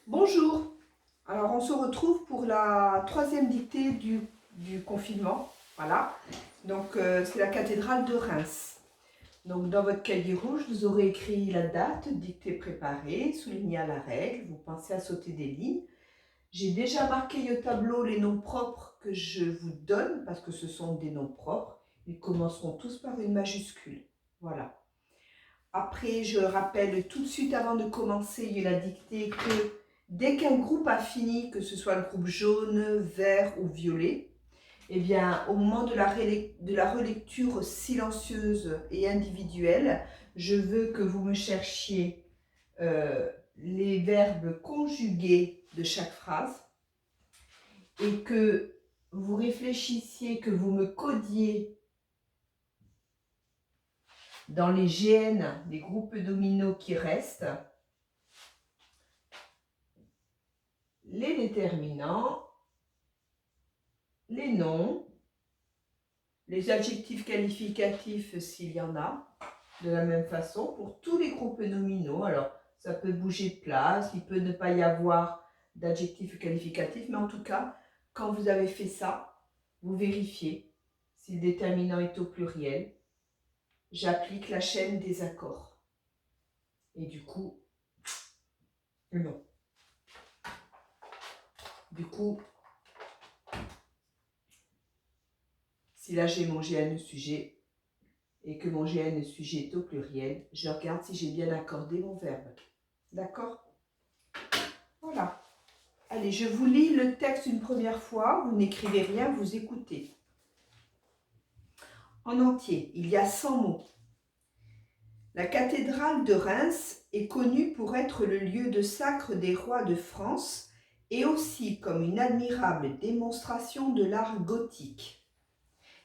Bonjour, alors on se retrouve pour la troisième dictée du confinement, voilà, donc c'est la cathédrale de Reims. Donc dans votre cahier rouge, vous aurez écrit la date, dictée préparée, souligné à la règle, vous pensez à sauter des lignes. J'ai déjà marqué au tableau les noms propres que je vous donne, parce que ce sont des noms propres, ils commenceront tous par une majuscule, voilà. Après, je rappelle tout de suite avant de commencer la dictée que dès qu'un groupe a fini, que ce soit le groupe jaune, vert ou violet, eh bien, au moment de la relecture silencieuse et individuelle, je veux que vous me cherchiez les verbes conjugués de chaque phrase et que vous réfléchissiez, que vous me codiez dans les GN, les groupes nominaux qui restent, les déterminants, les noms, les adjectifs qualificatifs s'il y en a, de la même façon pour tous les groupes nominaux. Alors, ça peut bouger de place, il peut ne pas y avoir d'adjectifs qualificatifs, mais en tout cas, quand vous avez fait ça, vous vérifiez si le déterminant est au pluriel. J'applique la chaîne des accords. Et du coup, non. Du coup, si là j'ai mon GN sujet et que mon GN sujet est au pluriel, je regarde si j'ai bien accordé mon verbe. D'accord? Voilà. Allez, je vous lis le texte une première fois. Vous n'écrivez rien, vous écoutez. En entier, il y a 100 mots. La cathédrale de Reims est connue pour être le lieu de sacre des rois de France et aussi comme une admirable démonstration de l'art gothique.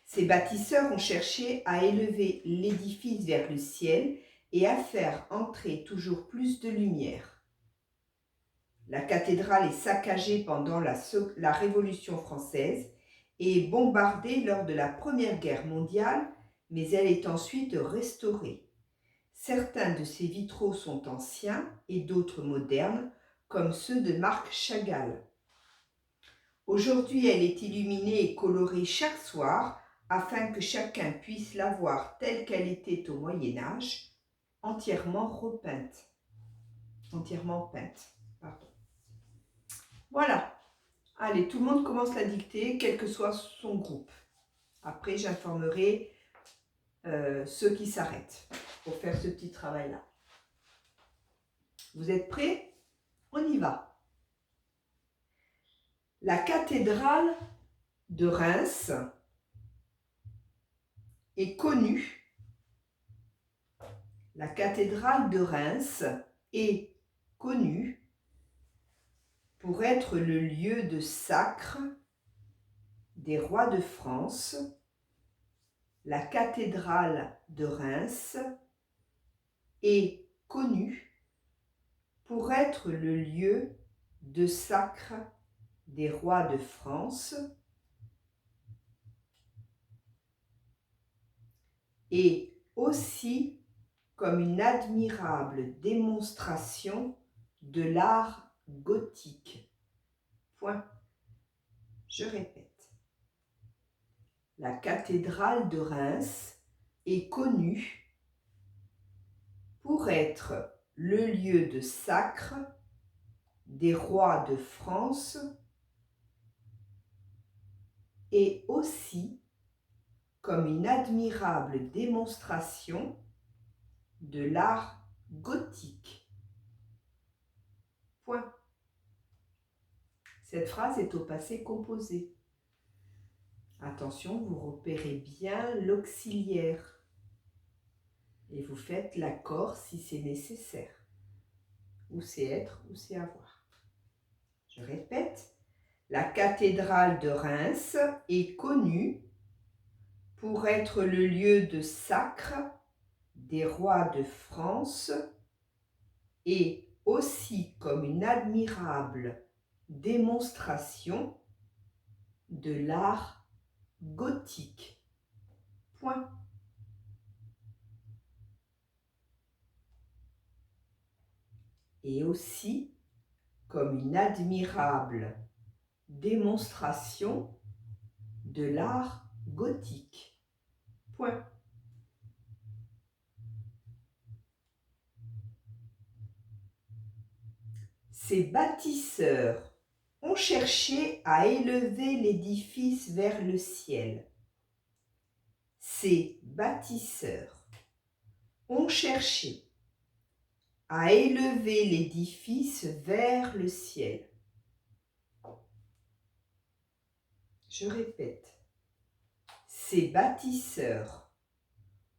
Ses bâtisseurs ont cherché à élever l'édifice vers le ciel et à faire entrer toujours plus de lumière. La cathédrale est saccagée pendant la Révolution française et bombardée lors de la Première Guerre mondiale, mais elle est ensuite restaurée. Certains de ses vitraux sont anciens et d'autres modernes, comme ceux de Marc Chagall. Aujourd'hui, elle est illuminée et colorée chaque soir afin que chacun puisse la voir telle qu'elle était au Moyen Âge, entièrement repeinte. Entièrement peinte, pardon. Voilà. Allez, tout le monde commence la dictée, quel que soit son groupe. Après, j'informerai ceux qui s'arrêtent pour faire ce petit travail-là. Vous êtes prêts? On y va. La cathédrale de Reims est connue. La cathédrale de Reims est connue pour être le lieu de sacre des rois de France. La cathédrale de Reims est connue pour être le lieu de sacre des rois de France et aussi comme une admirable démonstration de l'art gothique. Point. Je répète. La cathédrale de Reims est connue pour être le lieu de sacre des rois de France et aussi comme une admirable démonstration de l'art gothique. Point. Cette phrase est au passé composé. Attention, vous repérez bien l'auxiliaire et vous faites l'accord si c'est nécessaire. Ou c'est être ou c'est avoir. Je répète, la cathédrale de Reims est connue pour être le lieu de sacre des rois de France et aussi comme une admirable démonstration de l'art gothique. Point. Et aussi comme une admirable démonstration de l'art gothique. Point. Ces bâtisseurs ont cherché à élever l'édifice vers le ciel. Ces bâtisseurs ont cherché à élever l'édifice vers le ciel. Je répète, ces bâtisseurs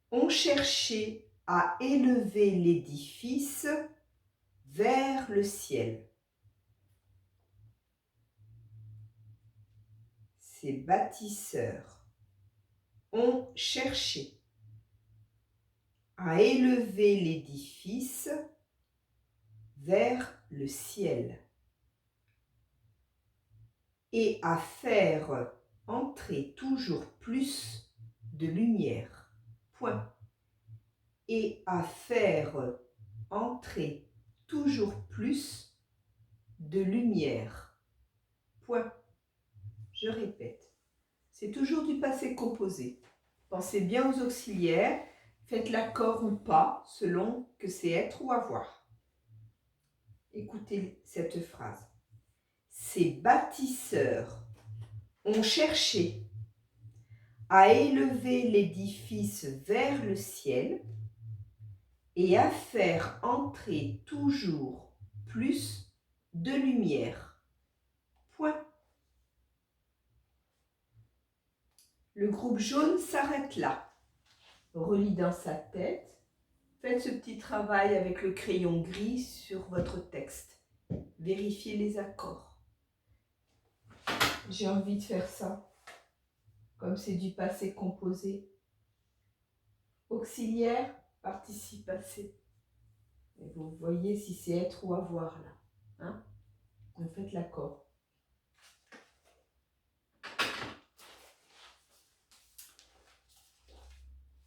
ont cherché à élever l'édifice vers le ciel. Ces bâtisseurs ont cherché à élever l'édifice vers le ciel et à faire entrer toujours plus de lumière. Point. Et à faire entrer toujours plus de lumière. Point. Je répète, c'est toujours du passé composé. Pensez bien aux auxiliaires, faites l'accord ou pas, selon que c'est être ou avoir. Écoutez cette phrase. Ces bâtisseurs ont cherché à élever l'édifice vers le ciel et à faire entrer toujours plus de lumière. Point. Le groupe jaune s'arrête là. Relit dans sa tête. Faites ce petit travail avec le crayon gris sur votre texte. Vérifiez les accords. J'ai envie de faire ça. Comme c'est du passé composé. Auxiliaire, participe passé. Et vous voyez si c'est être ou avoir là. Hein? Vous faites l'accord.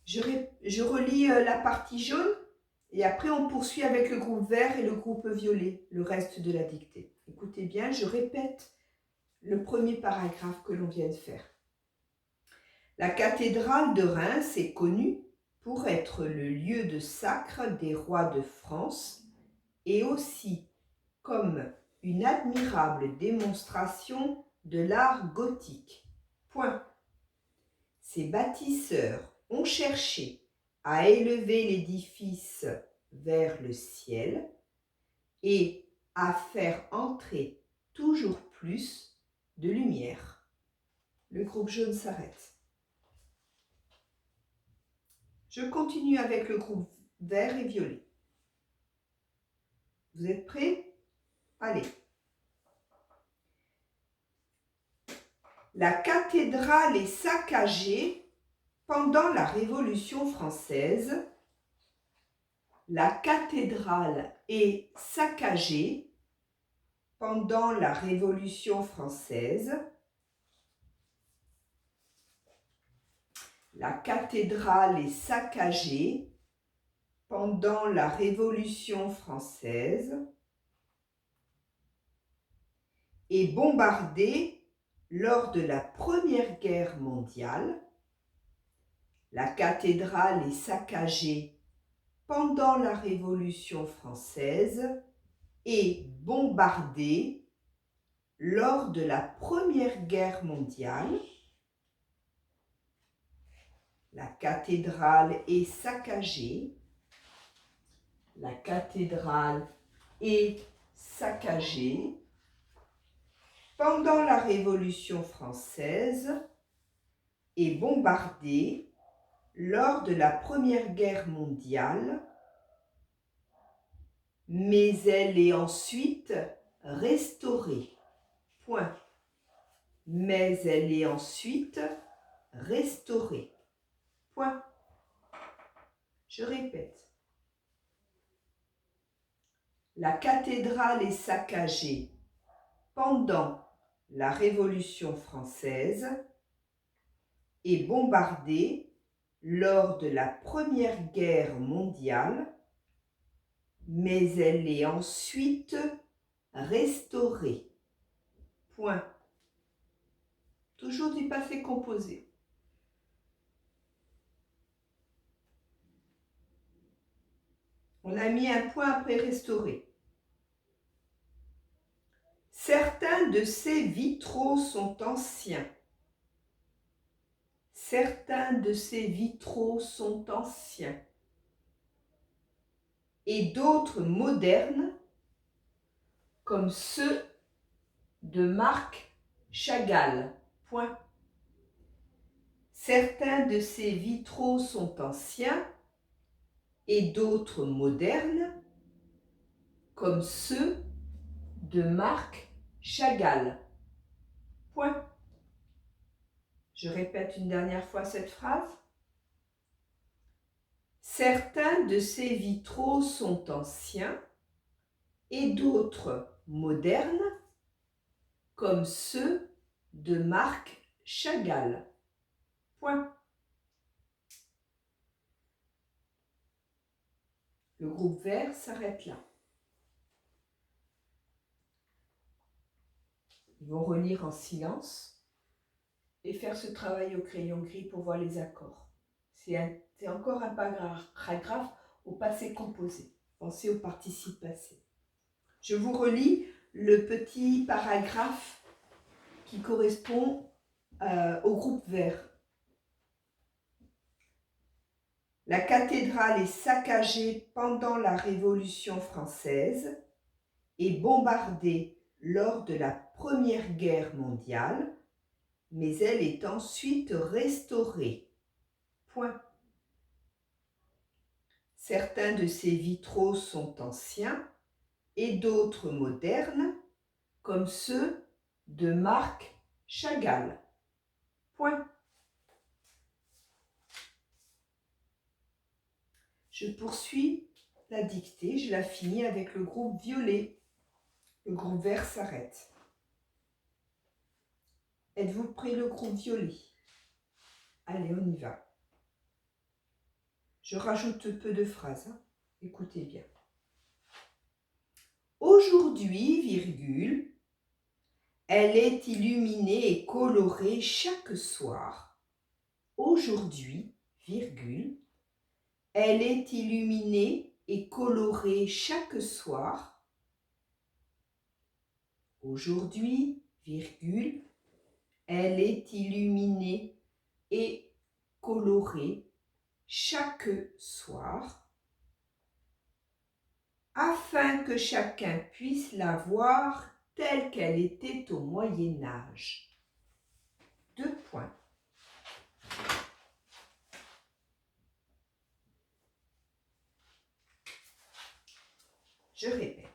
Je relis la partie jaune et après on poursuit avec le groupe vert et le groupe violet, le reste de la dictée. Écoutez bien, je répète le premier paragraphe que l'on vient de faire. La cathédrale de Reims est connue pour être le lieu de sacre des rois de France et aussi comme une admirable démonstration de l'art gothique. Point. Ces bâtisseurs ont cherché à élever l'édifice vers le ciel et à faire entrer toujours plus de lumière. Le groupe jaune s'arrête. Je continue avec le groupe vert et violet. Vous êtes prêts? Allez. La cathédrale est saccagée pendant la Révolution française. La cathédrale est saccagée pendant la Révolution française. La cathédrale est saccagée pendant la Révolution française et bombardée lors de la Première Guerre mondiale. La cathédrale est saccagée pendant la Révolution française et bombardée lors de la Première Guerre mondiale. La cathédrale est saccagée. La cathédrale est saccagée pendant la Révolution française et bombardée lors de la Première Guerre mondiale, mais elle est ensuite restaurée. Point. Mais elle est ensuite restaurée. Point. Je répète. La cathédrale est saccagée pendant la Révolution française et bombardée lors de la Première Guerre mondiale, mais elle est ensuite restaurer. Point. Toujours du passé composé. On a mis un point après restaurer. Certains de ces vitraux sont anciens. Certains de ces vitraux sont anciens. Et d'autres modernes, comme ceux de Marc Chagall. Point. Certains de ces vitraux sont anciens et d'autres modernes, comme ceux de Marc Chagall. Point. Je répète une dernière fois cette phrase. Certains de ces vitraux sont anciens et d'autres modernes, comme ceux de Marc Chagall. Point. Le groupe vert s'arrête là. Ils vont relire en silence et faire ce travail au crayon gris pour voir les accords. C'est encore un paragraphe au passé composé. Pensez au participe passé. Je vous relis le petit paragraphe qui correspond au groupe vert. La cathédrale est saccagée pendant la Révolution française et bombardée lors de la Première Guerre mondiale, mais elle est ensuite restaurée. Point. Certains de ces vitraux sont anciens et d'autres modernes, comme ceux de Marc Chagall. Point. Je poursuis la dictée, je la finis avec le groupe violet. Le groupe vert s'arrête. Êtes-vous prêt, le groupe violet? Allez, on y va. Je rajoute peu de phrases, hein. Écoutez bien. Aujourd'hui, virgule, elle est illuminée et colorée chaque soir. Aujourd'hui, virgule, elle est illuminée et colorée chaque soir. Aujourd'hui, virgule, elle est illuminée et colorée chaque soir, afin que chacun puisse la voir telle qu'elle était au Moyen Âge. 2 points. Je répète.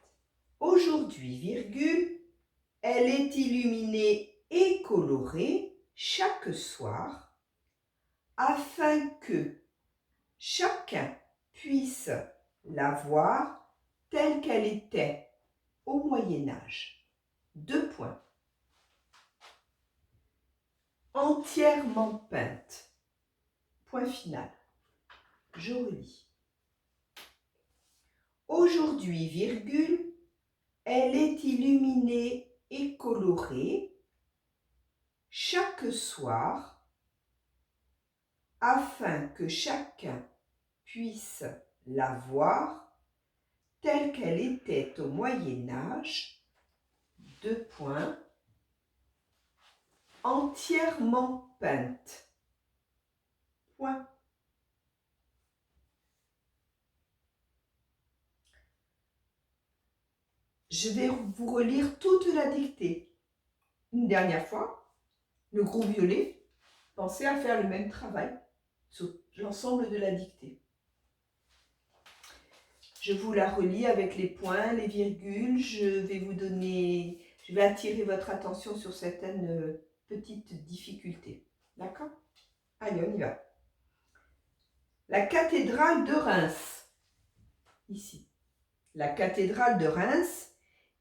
Aujourd'hui, virgule, elle est illuminée et colorée chaque soir, afin que chacun puisse la voir telle qu'elle était au Moyen Âge. 2 points. Entièrement peinte. Point final. Je relis. Aujourd'hui, virgule, elle est illuminée et colorée chaque soir, afin que chacun puisse la voir telle qu'elle était au Moyen Âge. 2 points. Entièrement peinte. Point. Je vais vous relire toute la dictée. Une dernière fois, le groupe violet, pensez à faire le même travail sur l'ensemble de la dictée. Je vous la relis avec les points, les virgules. Je vais attirer votre attention sur certaines petites difficultés. D'accord? Allez, on y va. La cathédrale de Reims. Ici. La cathédrale de Reims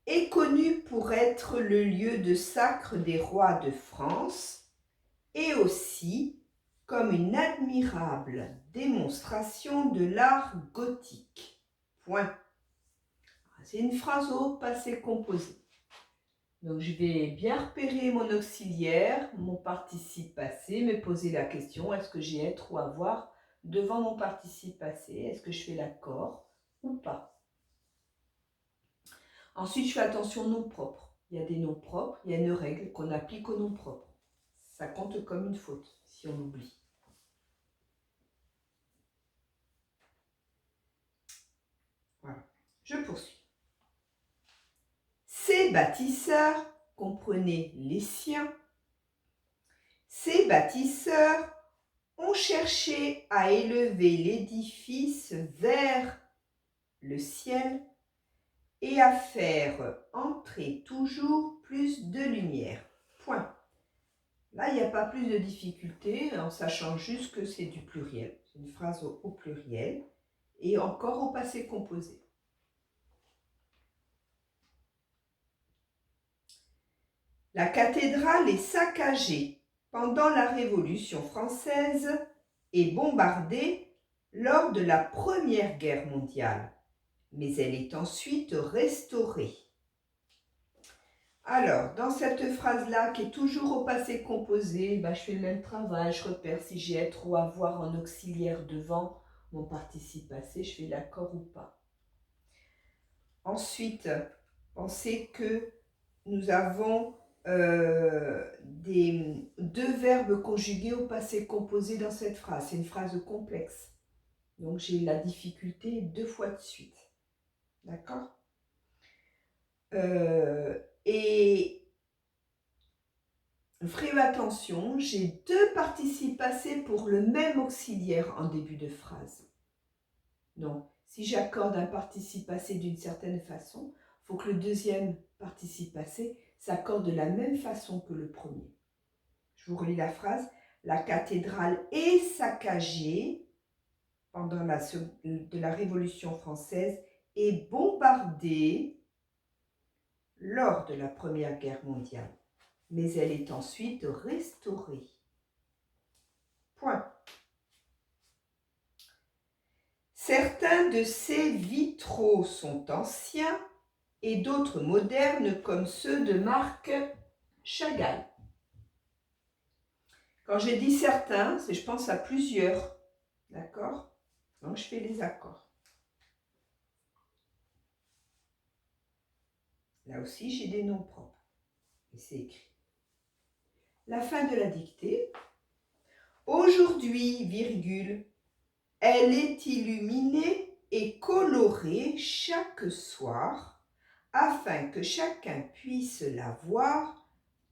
est connue pour être le lieu de sacre des rois de France et aussi comme une admirable démonstration de l'art gothique. Point. c'est une phrase au passé composé. Donc, je vais bien repérer mon auxiliaire, mon participe passé, me poser la question, est-ce que j'ai être ou avoir devant mon participe passé? Est-ce que je fais l'accord ou pas? Ensuite, je fais attention aux noms propres. Il y a des noms propres, il y a une règle qu'on applique aux noms propres. Ça compte comme une faute si on l'oublie. Voilà, je poursuis. Ces bâtisseurs, comprenez les siens, ces bâtisseurs ont cherché à élever l'édifice vers le ciel et à faire entrer toujours plus de lumière. Point. Là, il n'y a pas plus de difficulté en sachant juste que c'est du pluriel. C'est une phrase au pluriel et encore au passé composé. La cathédrale est saccagée pendant la Révolution française et bombardée lors de la Première Guerre mondiale, mais elle est ensuite restaurée. Alors, dans cette phrase-là, qui est toujours au passé composé, je fais le même travail, je repère si j'ai être ou avoir en auxiliaire devant mon participe passé, je fais l'accord ou pas. Ensuite, pensez que nous avons deux verbes conjugués au passé composé dans cette phrase. C'est une phrase complexe. Donc, j'ai la difficulté 2 fois de suite. D'accord? Et ferez attention, j'ai 2 participes passés pour le même auxiliaire en début de phrase. Donc, si j'accorde un participe passé d'une certaine façon, il faut que le deuxième participe passé s'accorde de la même façon que le premier. Je vous relis la phrase. La cathédrale est saccagée pendant la Révolution française et bombardée lors de la Première Guerre mondiale. Mais elle est ensuite restaurée. Point. Certains de ces vitraux sont anciens et d'autres modernes comme ceux de Marc Chagall. Quand j'ai dit certains, c'est je pense à plusieurs. D'accord? Donc je fais les accords. Là aussi, j'ai des noms propres. Et c'est écrit. La fin de la dictée. Aujourd'hui, virgule, elle est illuminée et colorée chaque soir afin que chacun puisse la voir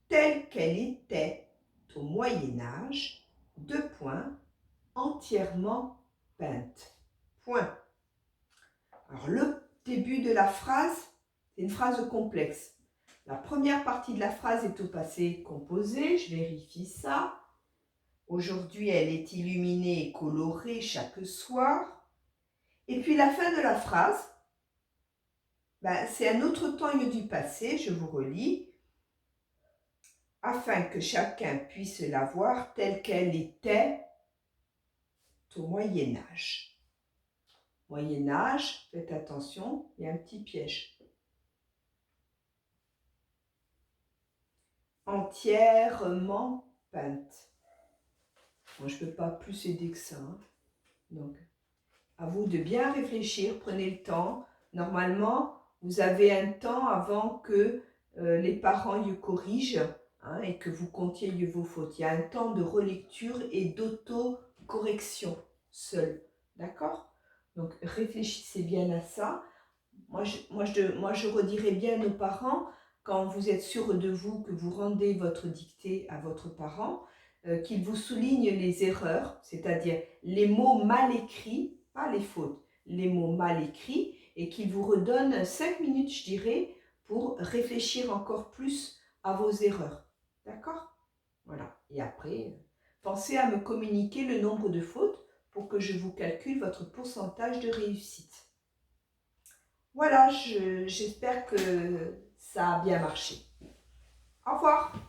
telle qu'elle était au Moyen-Âge, entièrement peinte. Point. Alors le début de la phrase, c'est une phrase complexe. La première partie de la phrase est au passé composé, je vérifie ça. Aujourd'hui, elle est illuminée et colorée chaque soir. Et puis la fin de la phrase, c'est un autre temps du passé, je vous relis. Afin que chacun puisse la voir telle qu'elle était au Moyen-Âge. Moyen-Âge, faites attention, il y a un petit piège. Entièrement peinte. Moi, je ne peux pas plus aider que ça. Donc, à vous de bien réfléchir, prenez le temps. Normalement, vous avez un temps avant que les parents y corrigent et que vous comptiez vos fautes. Il y a un temps de relecture et d'auto-correction seul. D'accord? Donc, réfléchissez bien à ça. Moi, je redirais bien à nos parents, quand vous êtes sûr de vous, que vous rendez votre dictée à votre parent, qu'il vous souligne les erreurs, c'est-à-dire les mots mal écrits, pas les fautes, les mots mal écrits, et qu'il vous redonne 5 minutes, je dirais, pour réfléchir encore plus à vos erreurs. D'accord? Voilà. Et après, pensez à me communiquer le nombre de fautes pour que je vous calcule votre pourcentage de réussite. Voilà, j'espère que ça a bien marché. Au revoir.